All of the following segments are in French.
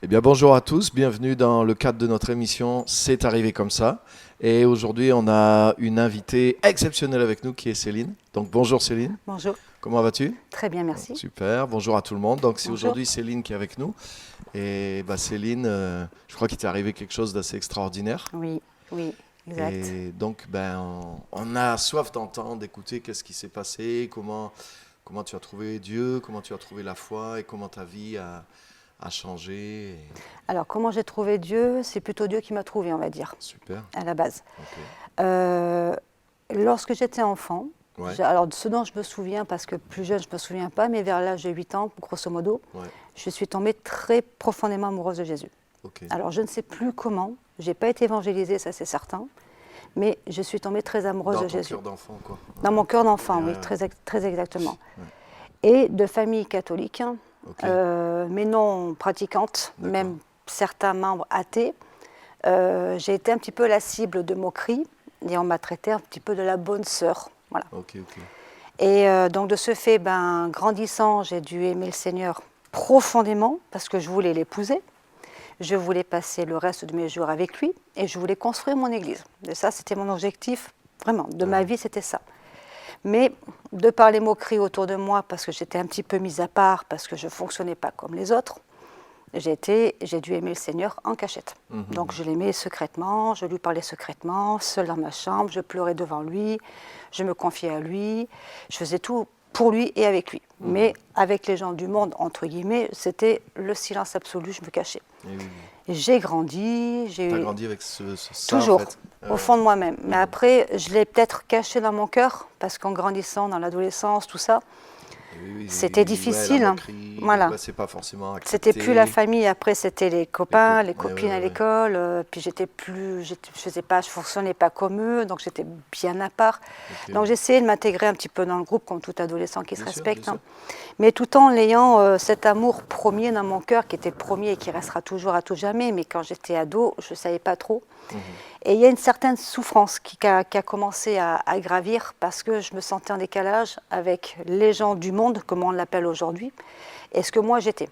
Eh bien, bonjour à tous, bienvenue dans le cadre de notre émission C'est arrivé comme ça. Et aujourd'hui, on a une invitée exceptionnelle avec nous qui est Céline. Donc, bonjour Céline, Bonjour, comment vas-tu? très bien, merci. Super, bonjour à tout le monde. Donc, c'est Bonjour. aujourd'hui Céline qui est avec nous. Et bah, Céline, je crois qu'il t'est arrivé quelque chose d'assez extraordinaire. Oui, oui, exact. Et donc, ben, on a soif d'entendre, d'écouter qu'est-ce qui s'est passé, comment tu as trouvé Dieu, comment tu as trouvé la foi et comment ta vie a changé. Alors, comment j'ai trouvé Dieu? C'est plutôt Dieu qui m'a trouvé, on va dire, Super, à la base. ok. Euh, Lorsque j'étais enfant, Ouais, alors ce dont je me souviens, parce que plus jeune, je ne me souviens pas, mais vers l'âge de 8 ans, grosso modo, ouais, je suis tombée très profondément amoureuse de Jésus. ok. Alors, je ne sais plus comment, je n'ai pas été évangélisée, ça c'est certain, mais je suis tombée très amoureuse Dans de ton Jésus. cœur d'enfant, quoi. Dans mon cœur d'enfant, Ouais, oui, ouais, très exactement. ouais. Et de famille catholique, Ok, mais non pratiquante, d'accord. même certains membres athées. J'ai été un petit peu la cible de moqueries et on m'a traité un petit peu de la bonne sœur. Voilà. Ok, ok. Et donc de ce fait, grandissant, j'ai dû aimer le Seigneur profondément parce que je voulais l'épouser. Je voulais passer le reste de mes jours avec lui et je voulais construire mon église. Et ça, c'était mon objectif, vraiment, de ma vie, c'était ça. Mais de par les moqueries autour de moi, parce que j'étais un petit peu mise à part, parce que je ne fonctionnais pas comme les autres, j'ai dû aimer le Seigneur en cachette. Donc je l'aimais secrètement, je lui parlais secrètement, seule dans ma chambre, je pleurais devant lui, je me confiais à lui, je faisais tout pour lui et avec lui. Mais avec les gens du monde, entre guillemets, c'était le silence absolu, je me cachais. Eh oui, oui. Et j'ai grandi, T'as j'ai eu grandi avec ça, en toujours, fait. au fond de moi-même. Mais après, je l'ai peut-être caché dans mon cœur, parce qu'en grandissant, dans l'adolescence, tout ça, Oui, oui, c'était ouais, la difficile. moquerie, Voilà. ouais, c'est pas forcément C'était plus la accepté. famille, après c'était les copains, les Ouais, ouais, copines à ouais, ouais. l'école, puis je fonctionnais pas comme eux, donc j'étais bien à part. Ok, Donc ouais. j'essayais de m'intégrer un petit peu dans le groupe, comme tout adolescent qui se Bien sûr, bien respecte, sûr. hein. Mais tout en ayant cet amour premier dans mon cœur, qui était le premier et qui restera toujours à tout jamais, mais quand j'étais ado, je savais pas trop. Et il y a une certaine souffrance qui a commencé à gravir, parce que je me sentais en décalage avec les gens du monde, comme on l'appelle aujourd'hui, et ce que moi j'étais.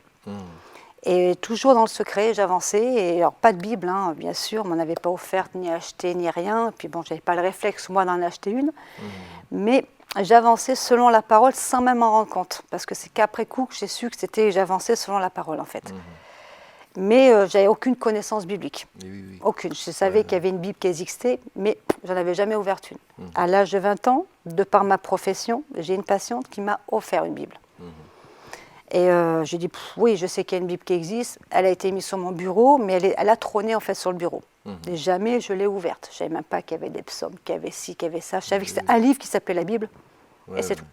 Et toujours dans le secret, j'avançais. Et alors, pas de Bible, hein, bien sûr, on m'en avait pas offerte, ni achetée, ni rien. Et puis bon, j'avais pas le réflexe, moi, d'en acheter une. Mais j'avançais selon la parole sans même m'en rendre compte. Parce que c'est qu'après coup que j'ai su que j'avançais selon la parole, en fait. Mais j'avais aucune connaissance biblique. Et oui, oui. Aucune. Je savais Ouais, qu'il y avait une Bible qui existait, mais j'en avais jamais ouvert une. À l'âge de 20 ans, de par ma profession, j'ai une patiente qui m'a offert une Bible. Et j'ai dit, oui, je sais qu'il y a une Bible qui existe. Elle a été mise sur mon bureau, mais elle a trôné en fait sur le bureau. Et jamais je l'ai ouverte. Je ne savais même pas qu'il y avait des psaumes, qu'il y avait ci, qu'il y avait ça. Je savais que c'était un livre qui s'appelait la Bible, Ouais, et c'est ouais. tout.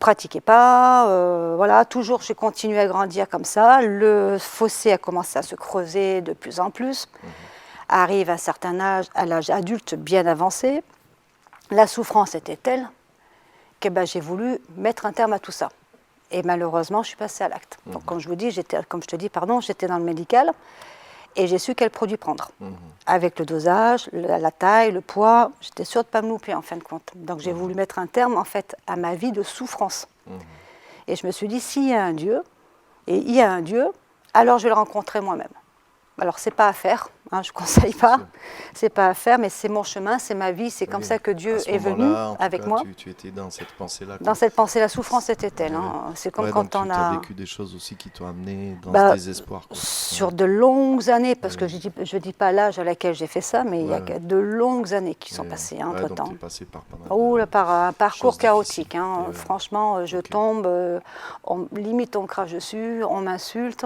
Pratiquais pas, voilà, toujours j'ai continué à grandir comme ça. Le fossé a commencé à se creuser de plus en plus. Arrive à un certain âge, à l'âge adulte bien avancé. La souffrance était telle que j'ai voulu mettre un terme à tout ça. Et malheureusement, je suis passée à l'acte. Donc, comme je te dis, j'étais dans le médical et j'ai su quel produit prendre. Avec le dosage, la taille, le poids, j'étais sûre de ne pas me louper en fin de compte. Donc, j'ai voulu mettre un terme en fait à ma vie de souffrance. Et je me suis dit, s'il y a un Dieu, et il y a un Dieu, alors je vais le rencontrer moi-même. Alors, c'est pas à faire, hein, je ne conseille pas, c'est pas à faire, mais c'est mon chemin, c'est ma vie, c'est comme Oui. ça que Dieu À ce est venu moment-là, en tout avec cas, moi. tu étais dans cette pensée-là, Dans quoi. cette pensée, la souffrance était telle. Ouais, ouais. Hein. C'est comme Ouais, quand donc tu on as a... vécu des choses aussi qui t'ont amené dans ce Bah, désespoir, quoi. sur de longues années, parce que je dis pas l'âge à laquelle j'ai fait ça, mais il y a Ouais. de longues années qui sont Ouais, passées ouais, donc entre-temps. tu es passé par pas mal Oh, là, de par un parcours choses chaotique, difficiles. hein. Et ouais. Franchement, je Ok. tombe, limite on crache dessus, on m'insulte,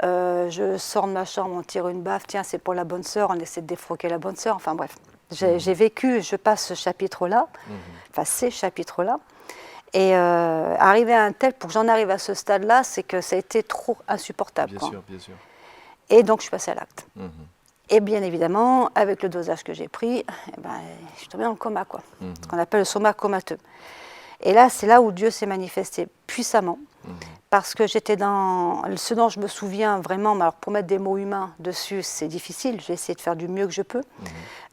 je sors de ma chambre, on tire une baffe, tiens c'est pour la bonne sœur, on essaie de défroquer la bonne sœur, enfin bref. J'ai vécu, je passe ce chapitre-là, enfin ces chapitres-là, et arriver à un tel, pour que j'en arrive à ce stade-là, c'est que ça a été trop insupportable, Bien quoi. sûr, bien sûr. Et donc je suis passée à l'acte. Et bien évidemment, avec le dosage que j'ai pris, je suis tombée dans le coma, quoi. Ce qu'on appelle le soma comateux. Et là, c'est là où Dieu s'est manifesté puissamment, parce que j'étais dans ce dont je me souviens vraiment. Mais alors pour mettre des mots humains dessus, c'est difficile. J'ai essayé de faire du mieux que je peux.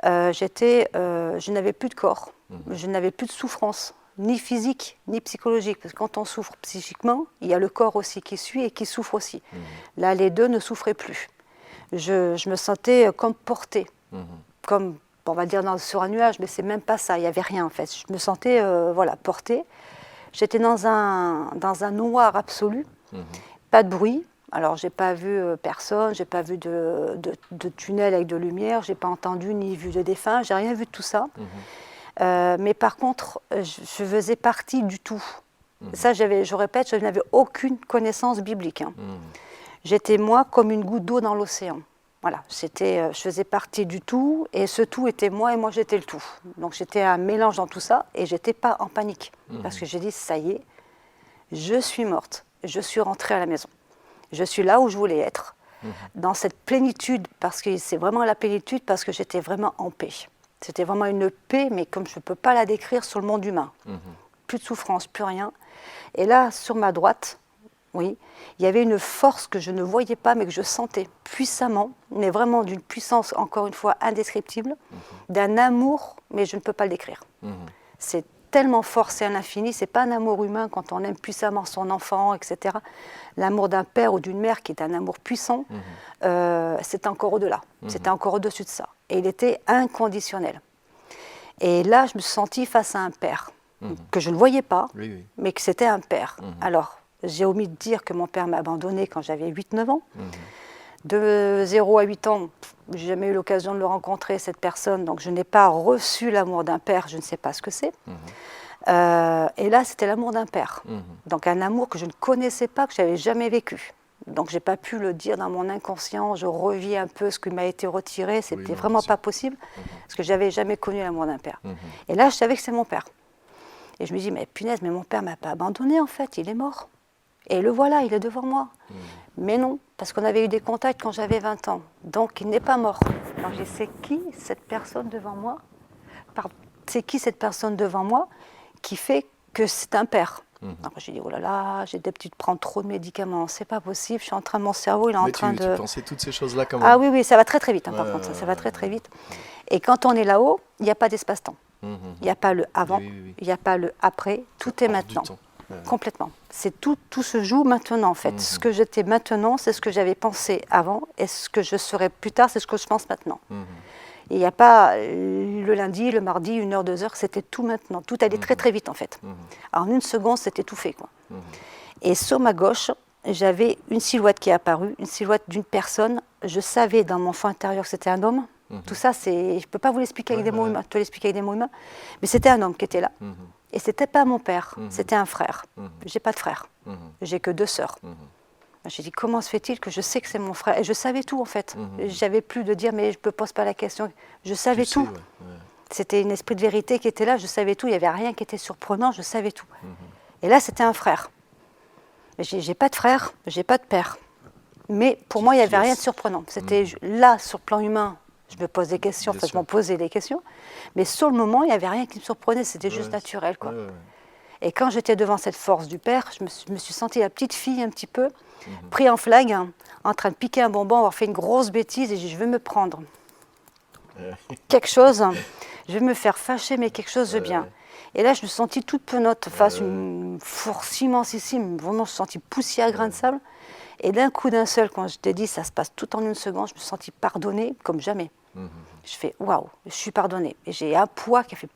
Je n'avais plus de corps, je n'avais plus de souffrance. ni physique, ni psychologique. Parce que quand on souffre psychiquement, il y a le corps aussi qui suit et qui souffre aussi. Là, les deux ne souffraient plus. Je me sentais comme portée, comme, on va dire, sur un nuage, mais c'est même pas ça, il n'y avait rien en fait. Je me sentais voilà, portée. J'étais dans un noir absolu, pas de bruit. Alors, j'ai pas vu personne, j'ai pas vu de tunnel avec de lumière, j'ai pas entendu ni vu de défunt, j'ai rien vu de tout ça. Mais par contre, je faisais partie du tout. Ça, je répète, je n'avais aucune connaissance biblique. Hein. J'étais, moi, comme une goutte d'eau dans l'océan. Voilà, je faisais partie du tout, et ce tout était moi, et moi, j'étais le tout. Donc, j'étais un mélange dans tout ça, et j'étais pas en panique. Parce que j'ai dit, ça y est, je suis morte, je suis rentrée à la maison. Je suis là où je voulais être, dans cette plénitude, parce que c'est vraiment la plénitude, parce que j'étais vraiment en paix. C'était vraiment une paix, mais comme je ne peux pas la décrire sur le monde humain. Plus de souffrance, plus rien. Et là, sur ma droite, oui, il y avait une force que je ne voyais pas, mais que je sentais puissamment, mais vraiment d'une puissance, encore une fois, indescriptible, d'un amour, mais je ne peux pas le décrire. C'est tellement fort, c'est un infini, c'est pas un amour humain quand on aime puissamment son enfant, etc. L'amour d'un père ou d'une mère qui est un amour puissant, c'est encore au-delà, c'était encore au-dessus de ça. Et il était inconditionnel. Et là, je me suis sentie face à un père, que je ne voyais pas, mais que c'était un père. Alors, j'ai omis de dire que mon père m'a abandonnée quand j'avais 8-9 ans. De 0 à 8 ans, je n'ai jamais eu l'occasion de le rencontrer, cette personne, donc je n'ai pas reçu l'amour d'un père, je ne sais pas ce que c'est. Et là, c'était l'amour d'un père. Donc un amour que je ne connaissais pas, que je n'avais jamais vécu. Donc je n'ai pas pu le dire dans mon inconscient, je revis un peu ce qui m'a été retiré, c'était vraiment pas possible, parce que je n'avais jamais connu l'amour d'un père. Et là, je savais que c'est mon père. Et je me dis, mais punaise, mais mon père ne m'a pas abandonné en fait, il est mort. Et le voilà, il est devant moi. Mais non, parce qu'on avait eu des contacts quand j'avais 20 ans. Donc il n'est pas mort. Alors j'ai dit, c'est qui cette personne devant moi? C'est qui cette personne devant moi qui fait que c'est un père? Alors j'ai dit, oh là là, j'ai des petites prendre trop de médicaments, c'est pas possible, je suis en train de, mon cerveau, il est en train de... Tu pensais toutes ces choses-là quand même? Ah oui, oui, ça va très très vite, hein, par contre, ça va très très vite. Et quand on est là-haut, il n'y a pas d'espace-temps. Il n'y a pas le avant, il n'y a pas le après, tout est maintenant. Complètement. C'est tout se joue maintenant en fait. Ce que j'étais maintenant, c'est ce que j'avais pensé avant, et ce que je serai plus tard, c'est ce que je pense maintenant. Il n'y a pas le lundi, le mardi, 1 heure, 2 heures, c'était tout maintenant. Tout allait très très vite en fait. En 1 seconde, c'était tout fait, quoi. Et sur ma gauche, j'avais une silhouette qui est apparue, une silhouette d'une personne. Je savais dans mon fond intérieur que c'était un homme. Tout ça, je ne peux pas vous l'expliquer avec des mots humains, te l'expliquer avec des mots humains, mais c'était un homme qui était là. Et c'était pas mon père, c'était un frère. J'ai pas de frère, j'ai que 2 sœurs. J'ai dit, comment se fait-il que je sais que c'est mon frère? Et je savais tout en fait. J'avais plus de dire, mais je ne pose pas la question. Je savais tout. C'était un esprit de vérité qui était là, je savais tout. Il n'y avait rien qui était surprenant, je savais tout. Et là, c'était un frère. J'ai pas de frère, j'ai pas de père. Mais pour moi, il n'y avait rien de surprenant. C'était là, sur le plan humain, je me pose des questions, enfin, je m'en posais des questions. Mais sur le moment, il n'y avait rien qui me surprenait, c'était juste naturel, quoi. Et quand j'étais devant cette force du père, je me suis sentie la petite fille un petit peu, pris en flag, hein, en train de piquer un bonbon, avoir fait une grosse bêtise, et j'ai dit, je vais me prendre quelque chose, je vais me faire fâcher, mais quelque chose de bien. Et là, je me suis sentie toute penote, face à une force immensissime, vraiment, je me suis sentie poussière, grain de sable. Et d'un coup, d'un seul, quand je t'ai dit, ça se passe tout en 1 seconde, je me suis sentie pardonnée comme jamais. Je fais, waouh, je suis pardonnée. Et j'ai un poids qui a fait...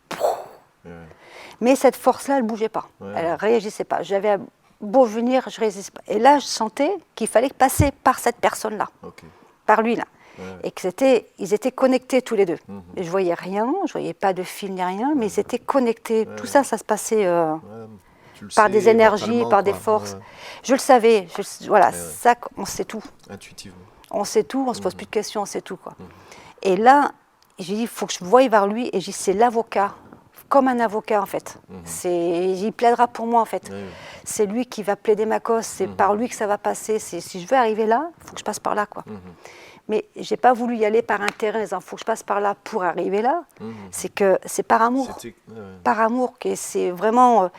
Mais cette force-là, elle ne bougeait pas, elle ne réagissait pas. J'avais beau venir, je ne résistais pas. Et là, je sentais qu'il fallait passer par cette personne-là, par lui-là. Et ils étaient connectés tous les deux. Et je ne voyais rien, je ne voyais pas de fil ni rien, mais ils étaient connectés. Tout ça, ça se passait par des énergies, par des forces. Je le savais, voilà, ça, on sait tout. Intuitivement. On sait tout, on ne se pose plus de questions, on sait tout, quoi. Et là, j'ai dit, il faut que je voie vers lui, et j'ai dit, c'est l'avocat. Comme un avocat en fait. Il plaidera pour moi en fait. C'est lui qui va plaider ma cause, c'est par lui que ça va passer. Si je veux arriver là, il faut que je passe par là, quoi. Mais je n'ai pas voulu y aller par intérêt en disant il faut que je passe par là pour arriver là. C'est que c'est par amour. Par amour, c'est vraiment...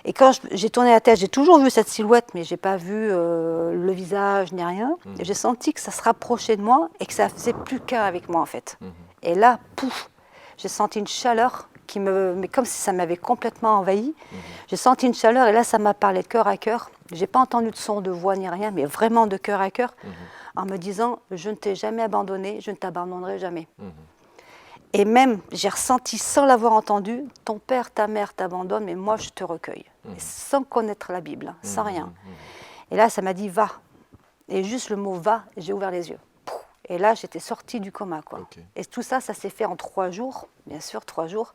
Et quand j'ai tourné la tête, j'ai toujours vu cette silhouette, mais je n'ai pas vu le visage ni rien. Et j'ai senti que ça se rapprochait de moi et que ça faisait plus qu'un avec moi en fait. Et là, pouf, j'ai senti une chaleur mais comme si ça m'avait complètement envahi. J'ai senti une chaleur et là, ça m'a parlé de cœur à cœur. Je n'ai pas entendu de son de voix ni rien, mais vraiment de cœur à cœur, en me disant, je ne t'ai jamais abandonné, je ne t'abandonnerai jamais. Et même, j'ai ressenti, sans l'avoir entendu, ton père, ta mère t'abandonnent, mais moi, je te recueille. Et sans connaître la Bible, hein, sans rien. Et là, ça m'a dit, va. Et juste le mot va, j'ai ouvert les yeux. Et là, j'étais sortie du coma, quoi. Okay. Et tout ça, ça s'est fait en 3 jours, bien sûr, 3 jours.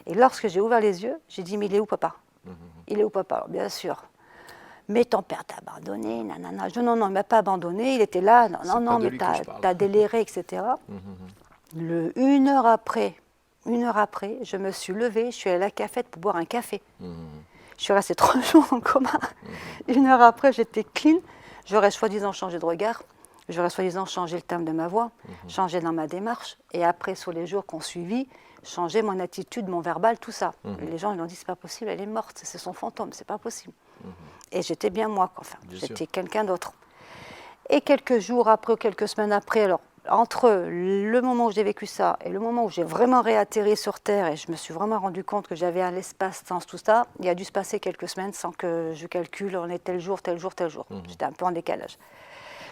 Et lorsque j'ai ouvert les yeux, j'ai dit, mais il est où, papa? Il est où, papa? Alors, bien sûr. Mais ton père t'a abandonné, nanana. Je dis, non, non, il ne m'a pas abandonné, il était là. Non, non, mais t'as déliré, etc. Une heure après, je me suis levée, je suis allée à la cafette pour boire un café. Je suis restée 3 jours en coma. Une heure après, j'étais clean. J'aurais soi-disant changé de regard. J'aurais soi-disant changé le timbre de ma voix, changé dans ma démarche. Et après, sur les jours qu'on suivit, changer mon attitude, mon verbal, tout ça. Les gens ils ont dit, c'est pas possible, elle est morte, c'est son fantôme, c'est pas possible. Et j'étais bien moi, enfin, j'étais quelqu'un d'autre. Et quelques jours après, quelques semaines après, alors, entre le moment où j'ai vécu ça et le moment où j'ai vraiment réatterri sur Terre et je me suis vraiment rendu compte que j'avais un espace-temps, tout ça, il a dû se passer quelques semaines sans que je calcule, on est tel jour, tel jour, tel jour. J'étais un peu en décalage.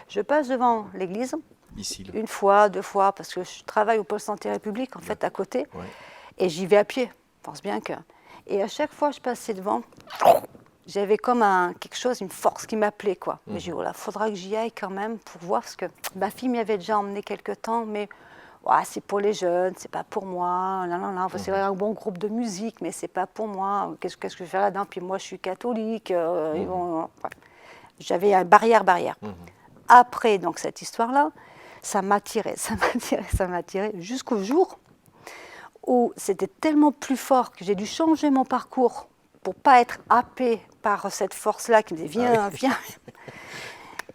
Je passe devant l'église, ici, là. 1 fois, 2 fois, parce que je travaille au pôle santé République, en fait, à côté, et j'y vais à pied, je pense bien que... Et à chaque fois que je passais devant, j'avais comme quelque chose, une force qui m'appelait, quoi. Mais j'ai dit, voilà, faudra que j'y aille quand même pour voir, parce que ma fille m'y avait déjà emmené quelque temps, mais ouais, c'est pour les jeunes, c'est pas pour moi, c'est un bon groupe de musique, mais c'est pas pour moi, qu'est-ce que je vais faire là-dedans? Puis moi, je suis catholique, j'avais une barrière. Après, donc, cette histoire-là, ça m'a tiré jusqu'au jour où c'était tellement plus fort que j'ai dû changer mon parcours pour pas être happée par cette force-là qui me disait viens.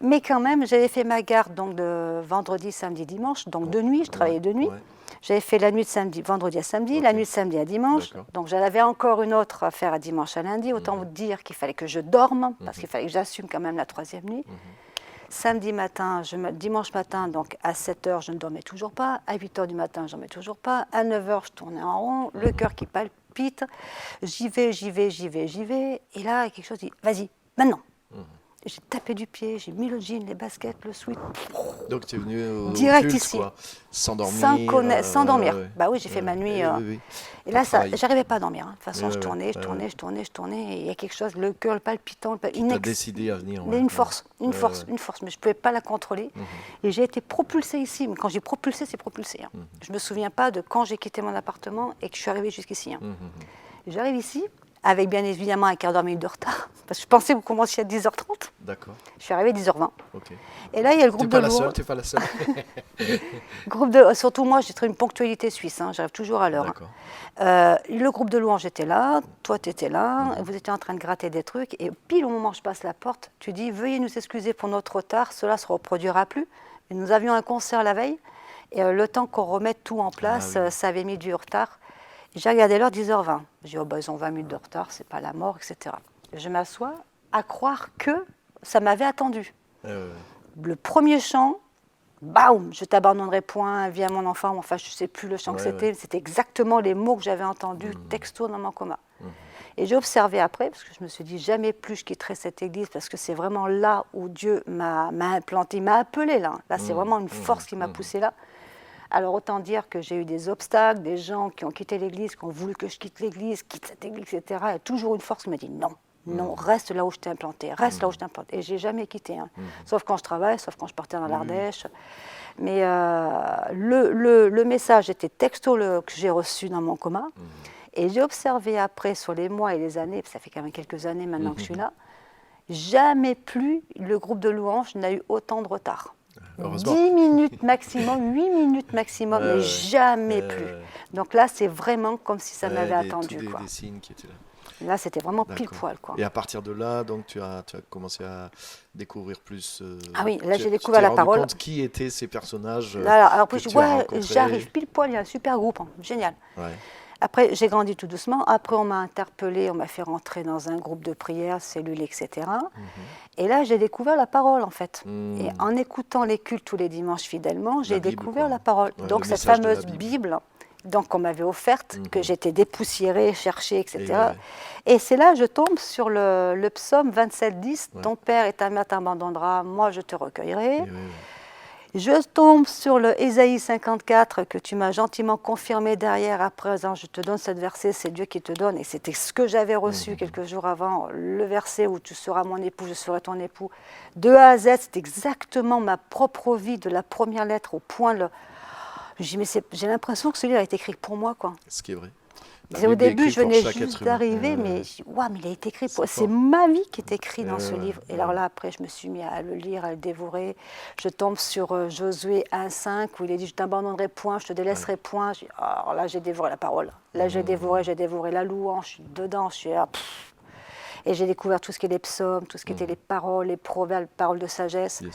Mais quand même, j'avais fait ma garde donc de vendredi, samedi, dimanche, donc de nuit, je travaillais de nuit. J'avais fait la nuit de samedi, vendredi à samedi, la nuit de samedi à dimanche. Donc j'en avais encore une autre à faire à dimanche à lundi. Autant vous dire qu'il fallait que je dorme, parce qu'il fallait que j'assume quand même la 3e nuit. Samedi matin, dimanche matin, donc à 7h, je ne dormais toujours pas. À 8h du matin, je ne dormais toujours pas. À 9h, je tournais en rond, le cœur qui palpite. J'y vais. Et là, quelque chose dit, vas-y, maintenant. J'ai tapé du pied, j'ai mis le jean, les baskets, le sweat. Donc tu es venu au direct culte, ici, quoi. Sans dormir. Sans dormir. Bah oui, j'ai fait ma nuit. Et là, j'arrivais pas à dormir. De toute façon, je tournais. Et il y a quelque chose, le cœur palpitant. Tu as décidé à venir. Une force. Mais je ne pouvais pas la contrôler. Et j'ai été propulsée ici. Mais quand j'ai propulsé, c'est propulsé. Je ne me souviens pas de quand j'ai quitté mon appartement et que je suis arrivée jusqu'ici. J'arrive ici, avec bien évidemment un quart d'heure, minute de retard, parce que je pensais que vous commenciez à 10h30. D'accord. Je suis arrivée à 10h20. Okay. Et là, il y a le groupe de louanges. Tu n'es pas la seule. Surtout moi, j'ai une ponctualité suisse, j'arrive toujours à l'heure. D'accord. Le groupe de louanges était là, toi tu étais là, vous étiez en train de gratter des trucs, et pile au moment où je passe la porte, tu dis « Veuillez nous excuser pour notre retard, cela ne se reproduira plus ». Nous avions un concert la veille, et le temps qu'on remette tout en place, ça avait mis du retard. J'ai regardé l'heure, 10h20. J'ai dit, ils ont 20 minutes de retard, c'est pas la mort, etc. Je m'assois à croire que ça m'avait attendu. Le premier chant, baum, je t'abandonnerai point, viens mon enfant, enfin je ne sais plus le chant que c'était, c'était exactement les mots que j'avais entendus texto dans mon coma. Et j'ai observé après, parce que je me suis dit, jamais plus je quitterai cette église, parce que c'est vraiment là où Dieu m'a implanté, il m'a appelé là. Là, c'est vraiment une force qui m'a poussé là. Alors autant dire que j'ai eu des obstacles, des gens qui ont quitté l'église, qui ont voulu que je quitte l'église, quitte cette église, etc. Il y a toujours une force qui m'a dit non, reste là où je t'ai implanté, reste là où je t'ai implanté. Et je n'ai jamais quitté, sauf quand je travaille, sauf quand je partais dans l'Ardèche. Mais le message était texto que j'ai reçu dans mon coma. Et j'ai observé après, sur les mois et les années, ça fait quand même quelques années maintenant que je suis là, jamais plus le groupe de louanges n'a eu autant de retard. 10 minutes maximum, 8 minutes maximum, mais jamais plus. Donc là, c'est vraiment comme si ça m'avait attendu. Des signes qui étaient là. Là, c'était vraiment pile poil, quoi. Et à partir de là, donc, tu as commencé à découvrir plus... ah oui, là, j'ai découvert la parole. Compte qui étaient ces personnages alors, après, j'arrive pile poil, il y a un super groupe, génial. Ouais. Après, j'ai grandi tout doucement. Après, on m'a interpellée, on m'a fait rentrer dans un groupe de prière, cellule, etc. Et là, j'ai découvert la parole, en fait. Et en écoutant les cultes tous les dimanches fidèlement, j'ai découvert la parole. Donc, cette fameuse Bible donc qu'on m'avait offerte, que j'étais dépoussiérée, cherchée, etc. Et c'est là que je tombe sur le psaume 27:10, ton père et ta mère t'abandonnera, moi je te recueillerai. Je tombe sur le Ésaïe 54 que tu m'as gentiment confirmé derrière. À présent, je te donne cette verset, c'est Dieu qui te donne. Et c'était ce que j'avais reçu quelques jours avant, le verset où tu seras mon époux, je serai ton époux. De A à Z, c'est exactement ma propre vie, de la première lettre au point. J'ai l'impression que ce livre a été écrit pour moi, quoi. Ce qui est vrai. Au début, je venais juste d'arriver, mais il a été écrit pour... C'est ma vie qui est écrite dans ce livre. Et alors là, après, je me suis mis à le lire, à le dévorer. Je tombe sur Josué 1,5 où il est dit « Je t'abandonnerai point, je te délaisserai point ». Alors là, j'ai dévoré la parole. Là, j'ai dévoré la louange, je suis dedans, je suis là... Et j'ai découvert tout ce qui est les psaumes, tout ce qui était les paroles, les proverbes, les paroles de sagesse. Bien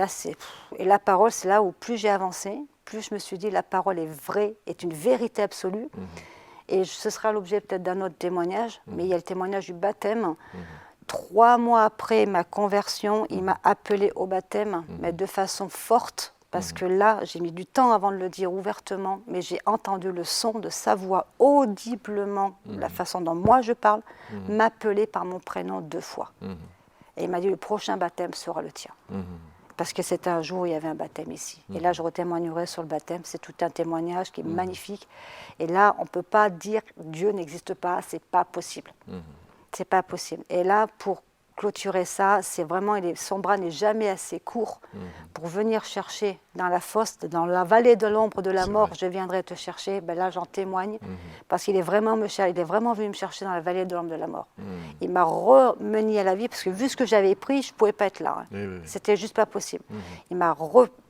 sûr. Et la parole, c'est là où plus j'ai avancé, plus je me suis dit la parole est vraie, est une vérité absolue. Et ce sera l'objet peut-être d'un autre témoignage, mais il y a le témoignage du baptême. 3 mois après ma conversion, il m'a appelé au baptême, mais de façon forte, parce que là, j'ai mis du temps avant de le dire ouvertement, mais j'ai entendu le son de sa voix audiblement, la façon dont moi je parle, m'appeler par mon prénom 2 fois. Et il m'a dit, le prochain baptême sera le tien. Parce que c'était un jour où il y avait un baptême ici. Et là, je retémoignerai sur le baptême. C'est tout un témoignage qui est magnifique. Et là, on ne peut pas dire Dieu n'existe pas, c'est pas possible. C'est pas possible. Et là, pour clôturer ça, c'est vraiment, son bras n'est jamais assez court pour venir chercher dans la fosse, dans la vallée de l'ombre de la mort, je viendrai te chercher. Ben là, j'en témoigne, parce qu'il est vraiment venu me chercher dans la vallée de l'ombre de la mort. Il m'a remenié à la vie, parce que vu ce que j'avais pris, je ne pouvais pas être là. C'était juste pas possible. Il m'a,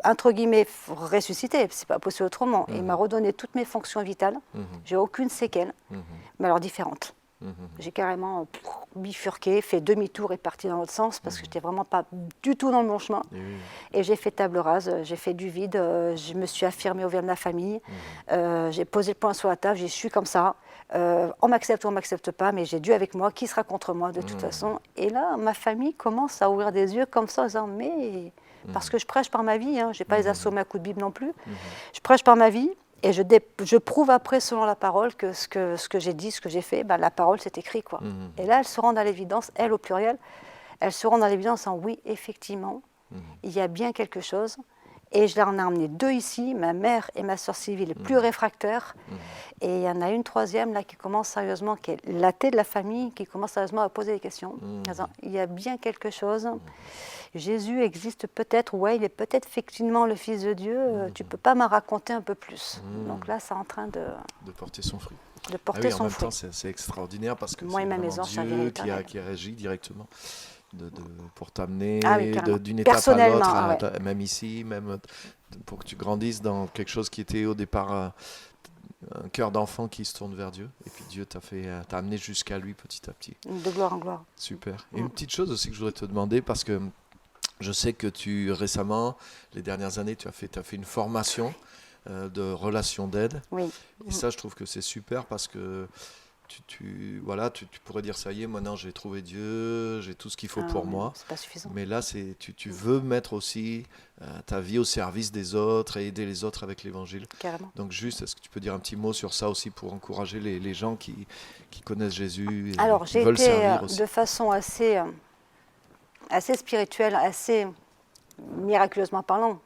entre guillemets, ressuscité, c'est pas possible autrement. Il m'a redonné toutes mes fonctions vitales. J'ai aucune séquelle, mais alors différentes. J'ai carrément bifurqué, fait demi-tour et parti dans l'autre sens parce que je n'étais vraiment pas du tout dans le bon chemin. Et j'ai fait table rase, j'ai fait du vide, je me suis affirmée au sein de la famille, j'ai posé le poing sur la table, j'y suis comme ça. On m'accepte ou on ne m'accepte pas, mais j'ai Dieu avec moi, qui sera contre moi de toute façon. Et là, ma famille commence à ouvrir des yeux comme ça en disant, mais... Parce que je prêche par ma vie, je n'ai pas les assommés à coups de Bible non plus. Je prêche par ma vie. Et je prouve après, selon la parole, que ce que j'ai dit, ce que j'ai fait, la parole, c'est écrit, quoi. Et là, elles se rendent à l'évidence, elles au pluriel, elles se rendent à l'évidence en oui, effectivement, il y a bien quelque chose. Et je leur en ai emmené 2 ici, ma mère et ma sœur Sylvie, les plus réfractaires. Et il y en a une troisième, là, qui commence sérieusement, qui est l'athée de la famille, qui commence sérieusement à poser des questions. En disant, il y a bien quelque chose. Jésus existe peut-être, ouais, il est peut-être effectivement le Fils de Dieu, tu ne peux pas m'en raconter un peu plus. Donc là, c'est en train de porter son fruit. De porter son fruit. En même temps, c'est extraordinaire parce que moi c'est et ma vraiment maison, Dieu qui agit directement pour t'amener d'une étape à personnellement, l'autre, même ici, même pour que tu grandisses dans quelque chose qui était au départ un cœur d'enfant qui se tourne vers Dieu. Et puis Dieu t'a amené jusqu'à lui petit à petit. De gloire en gloire. Super. Et une petite chose aussi que je voudrais te demander, parce que je sais que récemment, les dernières années, tu as fait une formation de relation d'aide. Oui. Et ça, je trouve que c'est super parce que tu pourrais dire, ça y est, maintenant j'ai trouvé Dieu, j'ai tout ce qu'il faut pour moi. C'est pas suffisant. Mais là, tu veux mettre aussi ta vie au service des autres et aider les autres avec l'évangile. Carrément. Donc juste, est-ce que tu peux dire un petit mot sur ça aussi pour encourager les gens qui connaissent Jésus et Alors, qui veulent servir aussi. De façon assez spirituelle, assez miraculeusement parlant,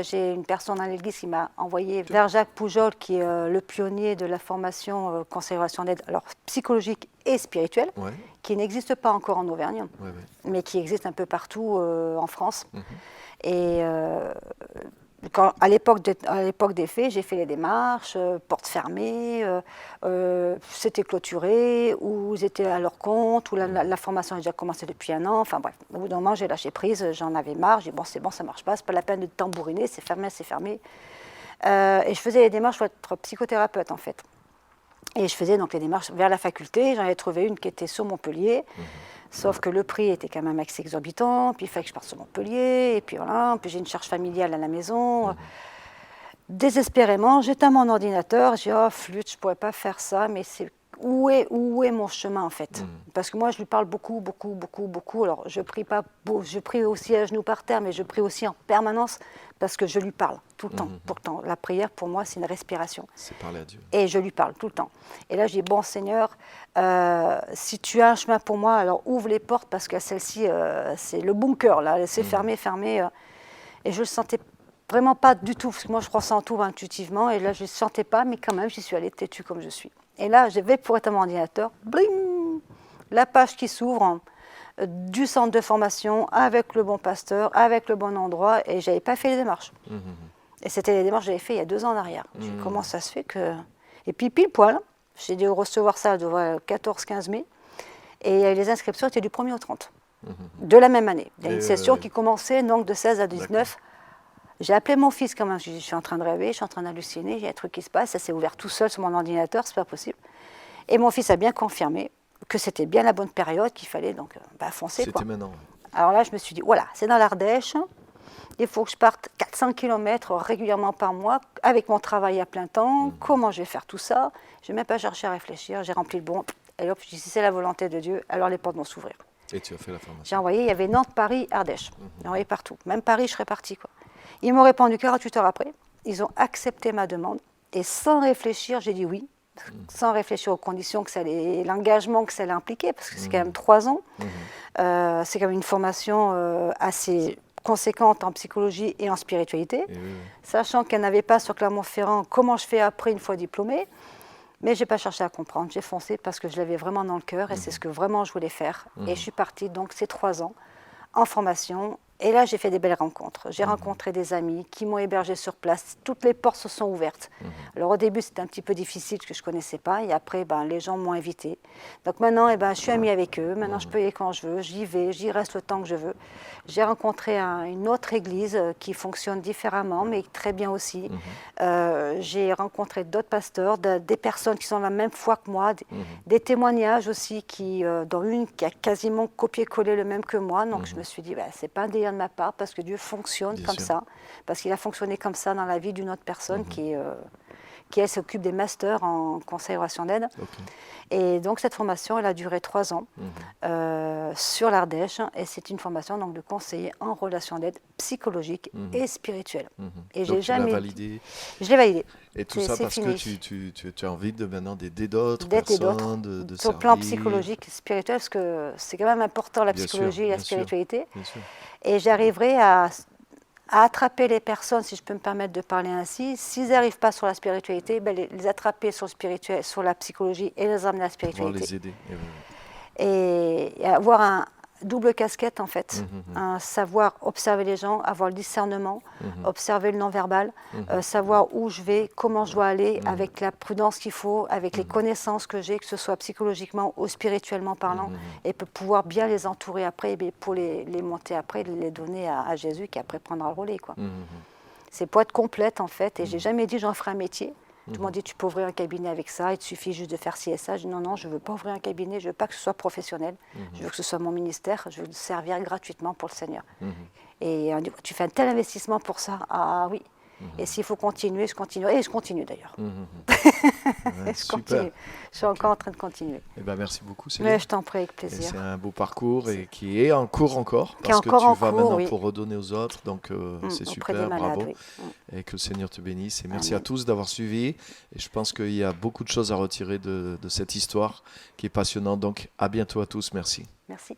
j'ai une personne dans l'église qui m'a envoyé vers Jacques Poujol, qui est le pionnier de la formation consécration d'aide, alors psychologique et spirituelle, qui n'existe pas encore en Auvergne, mais qui existe un peu partout en France. Et à l'époque des faits, j'ai fait les démarches, portes fermées, c'était clôturé, ou ils étaient à leur compte, ou la formation a déjà commencé depuis 1 an. Enfin bref, au bout d'un moment, j'ai lâché prise, j'en avais marre, j'ai dit bon, c'est bon, ça marche pas, c'est pas la peine de tambouriner, c'est fermé, c'est fermé. Et je faisais les démarches pour être psychothérapeute en fait. Et je faisais donc les démarches vers la faculté, j'en avais trouvé une qui était sur Montpellier. Sauf que le prix était quand même assez exorbitant, puis il fallait que je parte sur Montpellier, et puis voilà, puis j'ai une charge familiale à la maison. Désespérément, j'éteins mon ordinateur, j'ai dit « Oh, flûte, je ne pourrais pas faire ça », mais c'est où est mon chemin en fait. Parce que moi je lui parle beaucoup. Alors je prie pas, je prie aussi à genoux par terre, mais je prie aussi en permanence parce que je lui parle tout le temps. Pourtant, la prière pour moi c'est une respiration. C'est parler à Dieu. Et je lui parle tout le temps. Et là je dis, bon Seigneur, si tu as un chemin pour moi, alors ouvre les portes parce que celle-ci, c'est le bunker là, c'est fermé. Et je le sentais vraiment pas du tout, parce que moi je ressens tout intuitivement, et là je ne sentais pas, mais quand même j'y suis allée têtue comme je suis. Et là je vais pour être à mon ordinateur, bling, la page qui s'ouvre du centre de formation, avec le bon pasteur, avec le bon endroit, et j'avais pas fait les démarches. Et c'était les démarches que j'avais fait il y a 2 ans en arrière. Je dis, comment ça se fait que... Et puis pile poil, j'ai dû recevoir ça le 14-15 mai, et les inscriptions étaient du 1er au 30, de la même année. Il y a une session qui commençait donc de 16 à 19. J'ai appelé mon fils quand même, je suis en train de rêver, je suis en train d'halluciner, il y a un truc qui se passe, ça s'est ouvert tout seul sur mon ordinateur, c'est pas possible. Et mon fils a bien confirmé que c'était bien la bonne période, qu'il fallait donc foncer. C'était maintenant. Alors là, je me suis dit, voilà, c'est dans l'Ardèche, il faut que je parte 400 km régulièrement par mois, avec mon travail à plein temps, comment je vais faire tout ça? Je n'ai même pas cherché à réfléchir, j'ai rempli le bon, et hop, je dis, si c'est la volonté de Dieu, alors les portes vont s'ouvrir. Et tu as fait la formation? J'ai envoyé, il y avait Nantes, Paris, Ardèche, j'ai envoyé partout, même Paris, je serais partie, quoi. Ils m'ont répondu 48 heures après. Ils ont accepté ma demande. Et sans réfléchir, j'ai dit oui. Sans réfléchir aux conditions, l'engagement que ça allait impliquer, parce que c'est quand même 3 ans. C'est quand même une formation assez conséquente en psychologie et en spiritualité. Sachant qu'elle n'avait pas sur Clermont-Ferrand comment je fais après une fois diplômée. Mais je n'ai pas cherché à comprendre. J'ai foncé parce que je l'avais vraiment dans le cœur et c'est ce que vraiment je voulais faire. Et je suis partie donc ces 3 ans en formation. Et là, j'ai fait des belles rencontres. J'ai rencontré des amis qui m'ont hébergé sur place. Toutes les portes se sont ouvertes. Alors au début, c'était un petit peu difficile parce que je ne connaissais pas. Et après, les gens m'ont invité. Donc maintenant, je suis amie avec eux. Maintenant, je peux y aller quand je veux. J'y vais, j'y reste le temps que je veux. J'ai rencontré une autre église qui fonctionne différemment, mais très bien aussi. J'ai rencontré d'autres pasteurs, des personnes qui sont de la même foi que moi, des témoignages aussi, dont une qui a quasiment copié-collé le même que moi. Donc je me suis dit, c'est pas un délire de ma part, parce que Dieu fonctionne comme ça, parce qu'il a fonctionné comme ça dans la vie d'une autre personne qui elle s'occupe des masters en conseil et relation d'aide. Et donc cette formation, elle a duré 3 ans sur l'Ardèche, et c'est une formation donc, de conseiller en relation d'aide psychologique et spirituelle. Et donc j'ai jamais validé. Je l'ai validé. Et tout ça parce fini. que tu as envie de maintenant d'aider d'autres d'aider personnes, d'autres de sur le plan psychologique, spirituel, parce que c'est quand même important la psychologie et la spiritualité. Bien sûr. Et j'arriverai à attraper les personnes, si je peux me permettre de parler ainsi. S'ils n'arrivent pas sur la spiritualité, les attraper sur le spirituel, sur la psychologie et les amener à la spiritualité. Pouvoir les aider. Et avoir un double casquette en fait, un savoir observer les gens, avoir le discernement, observer le non-verbal, savoir où je vais, comment je dois aller, avec la prudence qu'il faut, avec les connaissances que j'ai, que ce soit psychologiquement ou spirituellement parlant, et pour pouvoir bien les entourer après, et pour les monter après, les donner à Jésus qui après prendra le relais, quoi. C'est pour être complète en fait, et j'ai jamais dit j'en ferai un métier. Tout le monde dit tu peux ouvrir un cabinet avec ça, il te suffit juste de faire ci et ça. Je dis non, je ne veux pas ouvrir un cabinet, je ne veux pas que ce soit professionnel, je veux que ce soit mon ministère, je veux servir gratuitement pour le Seigneur. Et on dit, tu fais un tel investissement pour ça? Ah oui. Et s'il faut continuer, je continue. Et je continue d'ailleurs. Je continue. Je suis encore en train de continuer. Eh ben, merci beaucoup, Céline. Mais je t'en prie, avec plaisir. C'est un beau parcours et qui est en cours encore. Parce que tu vas maintenant pour redonner aux autres. Donc c'est super, bravo. Et que le Seigneur te bénisse. Et merci à tous d'avoir suivi. Et je pense qu'il y a beaucoup de choses à retirer de cette histoire qui est passionnante. Donc à bientôt à tous. Merci. Merci.